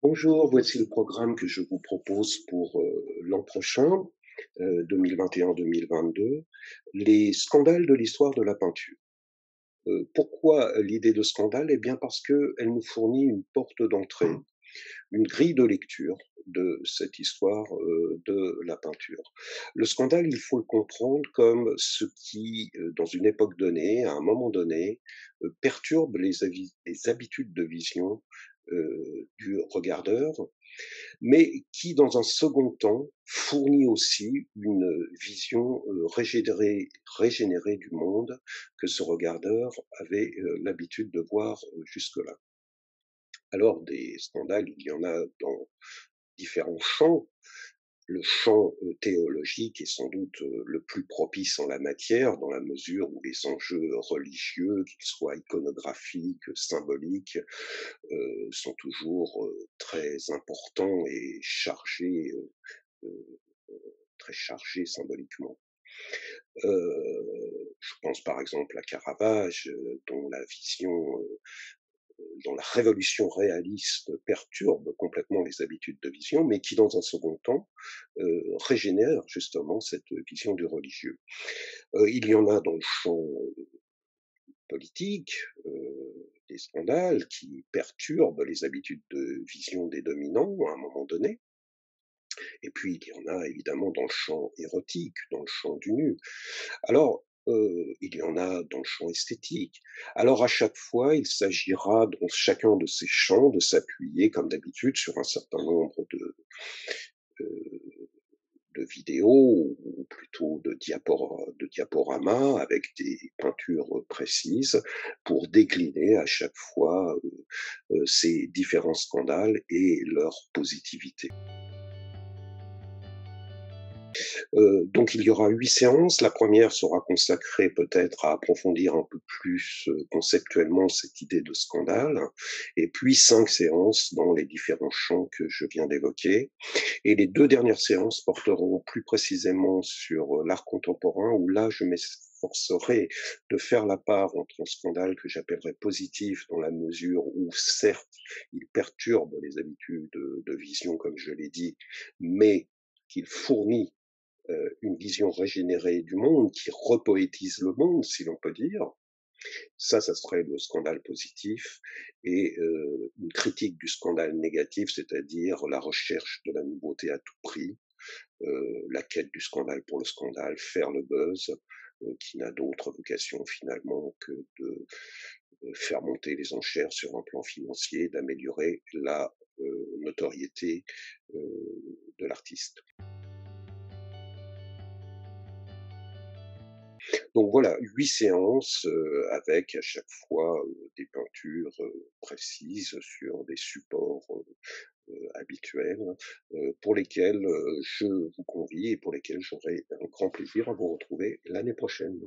Bonjour, voici le programme que je vous propose pour l'an prochain, 2021-2022, les scandales de l'histoire de la peinture. Pourquoi l'idée de scandale? Eh bien parce qu'elle nous fournit une porte d'entrée, une grille de lecture de cette histoire de la peinture. Le scandale, il faut le comprendre comme ce qui, dans une époque donnée, à un moment donné, perturbe les habitudes de vision du regardeur, mais qui, dans un second temps, fournit aussi une vision régénérée du monde que ce regardeur avait l'habitude de voir jusque-là. Alors, des scandales, il y en a dans différents champs. Le champ théologique est sans doute le plus propice en la matière, dans la mesure où les enjeux religieux, qu'ils soient iconographiques, symboliques, sont toujours très importants et chargés, euh, très chargés symboliquement. Je pense par exemple à Caravage, dont la vision, dont la révolution réaliste perturbe complètement les habitudes de vision, mais qui, dans un second temps, régénère justement cette vision du religieux. Il y en a dans le champ politique, des scandales qui perturbent les habitudes de vision des dominants à un moment donné. Et puis, il y en a évidemment dans le champ érotique, dans le champ du nu. Alors, il y en a dans le champ esthétique. Alors, à chaque fois, il s'agira dans chacun de ces champs de s'appuyer, comme d'habitude, sur un certain nombre euh, de vidéos ou plutôt de diaporamas avec des peintures précises pour décliner à chaque fois ces différents scandales et leur positivité. Donc il y aura 8 séances. La première sera consacrée peut-être à approfondir un peu plus, conceptuellement cette idée de scandale, et puis 5 séances dans les différents champs que je viens d'évoquer, et les 2 dernières séances porteront plus précisément sur, l'art contemporain, où là je m'efforcerai de faire la part entre un scandale que j'appellerais positif, dans la mesure où certes il perturbe les habitudes de vision comme je l'ai dit, mais qu'il fournit une vision régénérée du monde qui repoétise le monde, si l'on peut dire. Ça serait le scandale positif, et une critique du scandale négatif, c'est-à-dire la recherche de la nouveauté à tout prix, la quête du scandale pour le scandale, faire le buzz, qui n'a d'autre vocation finalement que de faire monter les enchères sur un plan financier, d'améliorer la notoriété de l'artiste. Donc voilà, 8 séances, avec à chaque fois, des peintures, précises sur des supports, habituels, pour lesquels, je vous convie et pour lesquels j'aurai un grand plaisir à vous retrouver l'année prochaine.